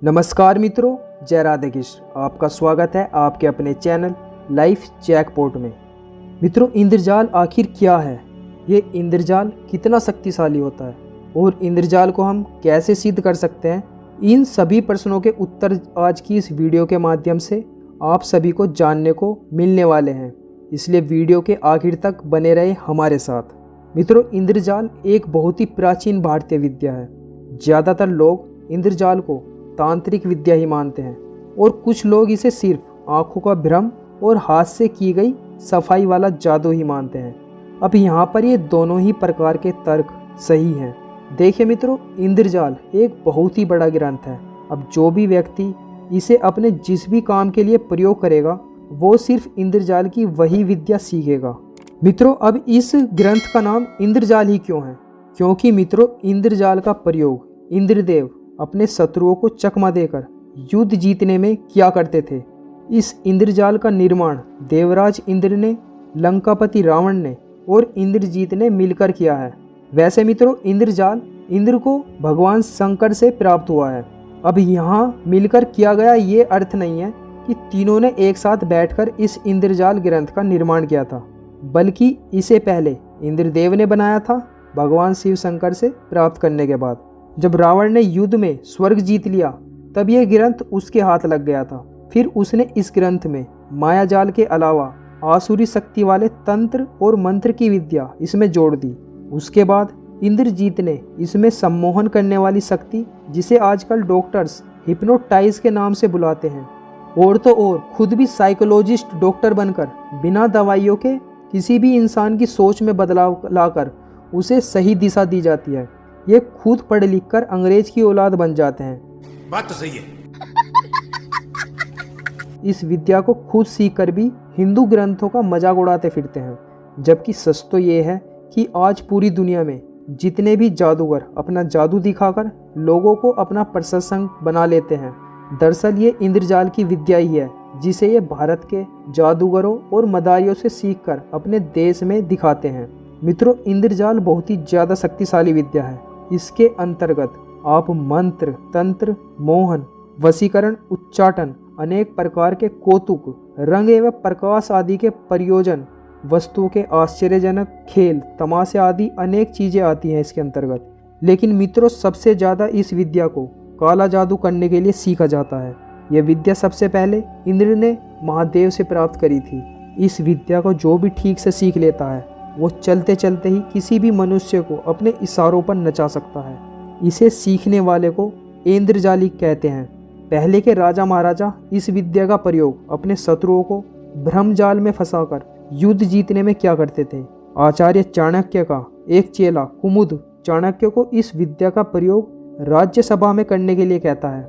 नमस्कार मित्रों, जय राधे कृष्ण। आपका स्वागत है आपके अपने चैनल लाइफ जैकपॉट में। मित्रों, इंद्रजाल आखिर क्या है? ये इंद्रजाल कितना शक्तिशाली होता है और इंद्रजाल को हम कैसे सिद्ध कर सकते हैं? इन सभी प्रश्नों के उत्तर आज की इस वीडियो के माध्यम से आप सभी को जानने को मिलने वाले हैं, इसलिए वीडियो के आखिर तक बने रहे हमारे साथ। मित्रों, इंद्रजाल एक बहुत ही प्राचीन भारतीय विद्या है। ज़्यादातर लोग इंद्रजाल को तांत्रिक विद्या ही मानते हैं और कुछ लोग इसे सिर्फ आंखों का भ्रम और हाथ से की गई सफाई वाला जादू ही मानते हैं। अब यहाँ पर ये दोनों ही प्रकार के तर्क सही हैं। देखिए मित्रों, इंद्रजाल एक बहुत ही बड़ा ग्रंथ है। अब जो भी व्यक्ति इसे अपने जिस भी काम के लिए प्रयोग करेगा वो सिर्फ इंद्रजाल की वही विद्या सीखेगा। मित्रों, अब इस ग्रंथ का नाम इंद्रजाल ही क्यों है? क्योंकि मित्रों, इंद्रजाल का प्रयोग इंद्रदेव अपने शत्रुओं को चकमा देकर युद्ध जीतने में किया करते थे। इस इंद्रजाल का निर्माण देवराज इंद्र ने, लंकापति रावण ने और इंद्रजीत ने मिलकर किया है। वैसे मित्रों, इंद्रजाल इंद्र को भगवान शंकर से प्राप्त हुआ है। अब यहाँ मिलकर किया गया ये अर्थ नहीं है कि तीनों ने एक साथ बैठकर इस इंद्रजाल ग्रंथ का निर्माण किया था, बल्कि इसे पहले इंद्रदेव ने बनाया था भगवान शिव शंकर से प्राप्त करने के बाद। जब रावण ने युद्ध में स्वर्ग जीत लिया तब यह ग्रंथ उसके हाथ लग गया था। फिर उसने इस ग्रंथ में मायाजाल के अलावा आसुरी शक्ति वाले तंत्र और मंत्र की विद्या इसमें जोड़ दी। उसके बाद इंद्रजीत ने इसमें सम्मोहन करने वाली शक्ति, जिसे आजकल डॉक्टर्स हिप्नोटाइज के नाम से बुलाते हैं, और तो और खुद भी साइकोलॉजिस्ट डॉक्टर बनकर बिना दवाइयों के किसी भी इंसान की सोच में बदलाव लाकर उसे सही दिशा दी जाती है। ये खुद पढ़ लिख कर अंग्रेज की औलाद बन जाते हैं। बात तो सही है। इस विद्या को खुद सीख कर भी हिंदू ग्रंथों का मजाक उड़ाते फिरते हैं। जबकि सच तो ये है कि आज पूरी दुनिया में जितने भी जादूगर अपना जादू दिखाकर लोगों को अपना प्रशंसक बना लेते हैं, दरअसल ये इंद्रजाल की विद्या ही है, जिसे ये भारत के जादूगरों और मदारियों से सीखकर अपने देश में दिखाते हैं। मित्रों, इंद्रजाल बहुत ही ज़्यादा शक्तिशाली विद्या है। इसके अंतर्गत आप मंत्र, तंत्र, मोहन, वशीकरण, उच्चाटन, अनेक प्रकार के कौतुक, रंग एवं प्रकाश आदि के प्रयोजन, वस्तुओं के आश्चर्यजनक खेल, तमाशे आदि अनेक चीज़ें आती हैं इसके अंतर्गत। लेकिन मित्रों, सबसे ज़्यादा इस विद्या को काला जादू करने के लिए सीखा जाता है। यह विद्या सबसे पहले इंद्र ने महादेव से प्राप्त करी थी। इस विद्या को जो भी ठीक से सीख लेता है वो चलते चलते ही किसी भी मनुष्य को अपने इशारों पर नचा सकता है। इसे सीखने वाले को इंद्रजाली कहते हैं। पहले के राजा महाराजा इस विद्या का प्रयोग अपने शत्रुओं को भ्रमजाल में फंसाकर युद्ध जीतने में किया करते थे। आचार्य चाणक्य का एक चेला कुमुद चाणक्य को इस विद्या का प्रयोग राज्यसभा में करने के लिए कहता है।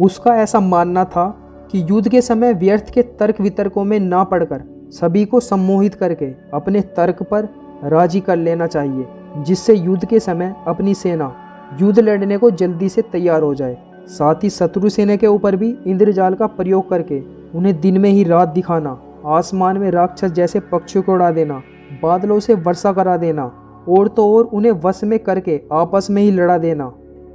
उसका ऐसा मानना था कि युद्ध के समय व्यर्थ के तर्क वितर्कों में ना पड़कर सभी को सम्मोहित करके अपने तर्क पर राजी कर लेना चाहिए, जिससे युद्ध के समय अपनी सेना युद्ध लड़ने को जल्दी से तैयार हो जाए। साथ ही शत्रु सेना के ऊपर भी इंद्रजाल का प्रयोग करके उन्हें दिन में ही रात दिखाना, आसमान में राक्षस जैसे पक्षियों को उड़ा देना, बादलों से वर्षा करा देना और तो और उन्हें वश में करके आपस में ही लड़ा देना।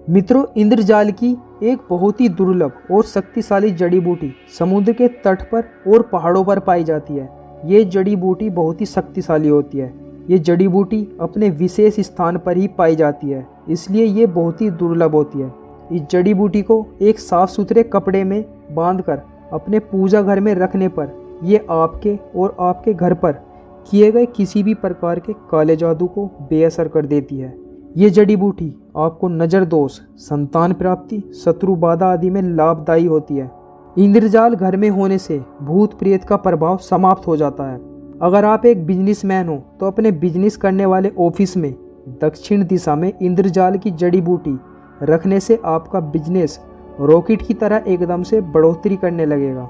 मित्रों, इंद्रजाल की एक बहुत ही दुर्लभ और शक्तिशाली जड़ी बूटी समुद्र के तट पर और पहाड़ों पर पाई जाती है। ये जड़ी बूटी बहुत ही शक्तिशाली होती है। ये जड़ी बूटी अपने विशेष स्थान पर ही पाई जाती है, इसलिए ये बहुत ही दुर्लभ होती है। इस जड़ी बूटी को एक साफ सुथरे कपड़े में बांधकर अपने पूजा घर में रखने पर ये आपके और आपके घर पर किए गए किसी भी प्रकार के काले जादू को बेअसर कर देती है। ये जड़ी बूटी आपको नज़र दोष, संतान प्राप्ति, शत्रु बाधा आदि में लाभदायी होती है। इंद्रजाल घर में होने से भूत प्रेत का प्रभाव समाप्त हो जाता है। अगर आप एक बिजनेसमैन हो तो अपने बिजनेस करने वाले ऑफिस में दक्षिण दिशा में इंद्रजाल की जड़ी बूटी रखने से आपका बिजनेस रॉकेट की तरह एकदम से बढ़ोतरी करने लगेगा।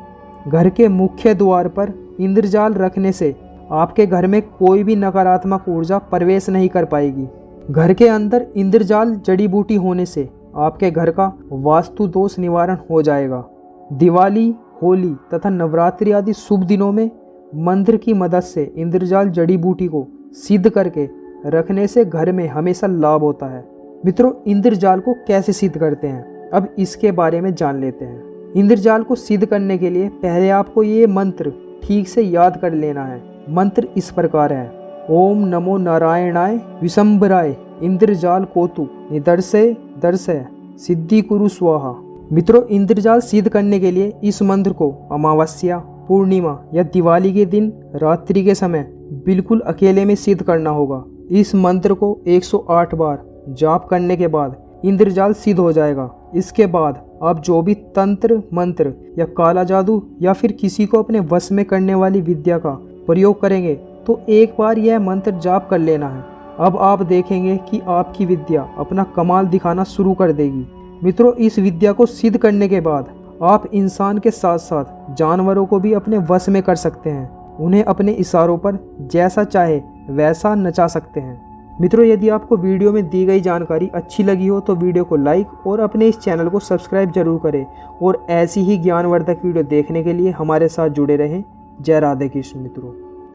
घर के मुख्य द्वार पर इंद्रजाल रखने से आपके घर में कोई भी नकारात्मक ऊर्जा प्रवेश नहीं कर पाएगी। घर के अंदर इंद्रजाल जड़ी बूटी होने से आपके घर का वास्तु दोष निवारण हो जाएगा। दिवाली, होली तथा नवरात्रि आदि शुभ दिनों में मंत्र की मदद से इंद्रजाल जड़ी बूटी को सिद्ध करके रखने से घर में हमेशा लाभ होता है। मित्रों, इंद्रजाल को कैसे सिद्ध करते हैं? अब इसके बारे में जान लेते हैं। इंद्रजाल को सिद्ध करने के लिए पहले आपको ये मंत्र ठीक से याद कर लेना है। मंत्र इस प्रकार है, ओम नमो नारायणाय विशंभराय इंद्रजाल कोतु निदर्शय दर्शय सिद्धि कुरु स्वाहा। मित्रों, इंद्रजाल सिद्ध करने के लिए इस मंत्र को अमावस्या, पूर्णिमा या दिवाली के दिन रात्रि के समय बिल्कुल अकेले में सिद्ध करना होगा। इस मंत्र को 108 बार जाप करने के बाद इंद्रजाल सिद्ध हो जाएगा। इसके बाद आप जो भी तंत्र मंत्र या काला जादू या फिर किसी को अपने वश में करने वाली विद्या का प्रयोग करेंगे तो एक बार यह मंत्र जाप कर लेना है। अब आप देखेंगे कि आपकी विद्या अपना कमाल दिखाना शुरू कर देगी। मित्रों, इस विद्या को सिद्ध करने के बाद आप इंसान के साथ साथ जानवरों को भी अपने वश में कर सकते हैं। उन्हें अपने इशारों पर जैसा चाहे वैसा नचा सकते हैं। मित्रों, यदि आपको वीडियो में दी गई जानकारी अच्छी लगी हो तो वीडियो को लाइक और अपने इस चैनल को सब्सक्राइब जरूर करें और ऐसी ही ज्ञानवर्धक वीडियो देखने के लिए हमारे साथ जुड़े रहें। जय राधे कृष्ण मित्रों।